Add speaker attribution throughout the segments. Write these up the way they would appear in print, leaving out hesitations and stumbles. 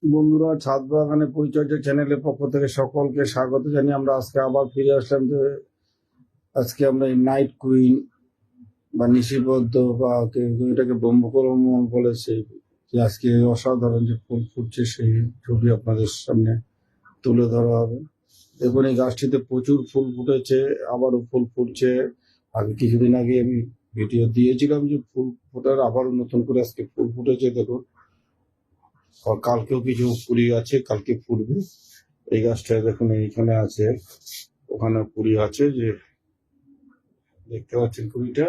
Speaker 1: বন্ধুরা, ছাদ বাগানে পরিচর্যা চ্যানেলের পক্ষ থেকে সকলকে স্বাগত জানিয়ে আমরা আজকে আবার ফিরে আসলাম। যে আজকে আমরা এই নাইট কুইন বা নিশিবদ্ধ বা কেউ কেউ এটাকে ব্রহ্মকমল বলেছে, যে আজকে অসাধারণ যে ফুল ফুটছে সেই ছবি আপনাদের সামনে তুলে ধরা হবে। দেখুন, এই গাছটিতে প্রচুর ফুল ফুটেছে, আবারও ফুল ফুটছে। আগে কিছুদিন আগে আমি ভিডিও দিয়েছিলাম যে ফুল ফোটার, আবারও নতুন করে আজকে ফুল ফুটেছে। দেখুন, আর কালকেও কিছু কুড়ি আছে, কালকে ফুটবে। এই গাছটা দেখুন এইখানে আছে, ওখানে কুড়ি আছে, যে দেখতে পাচ্ছেন কুড়িটা,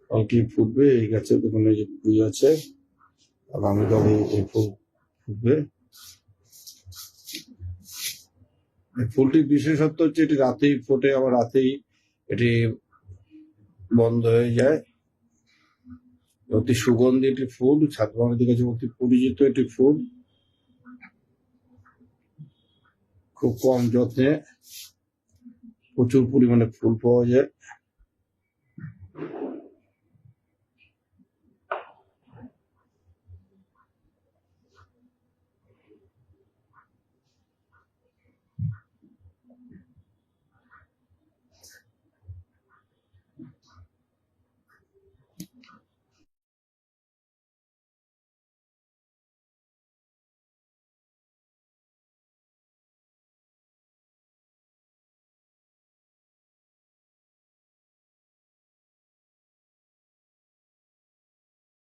Speaker 1: কালকে ফুটবে। এই গাছে দেখুন এই যে কুড়ি আছে, আগামীকাল এই ফুল ফুটবে। এই ফুলটির বিশেষত্ব হচ্ছে এটি রাতেই ফোটে, আবার রাতেই এটি বন্ধ হয়ে যায়। অতি সুগন্ধি একটি ফুল, ছাদ বাগানের কাছে অতি পরিচিত একটি ফুল। খুব কম যত্নে প্রচুর পরিমাণে ফুল পাওয়া যায়।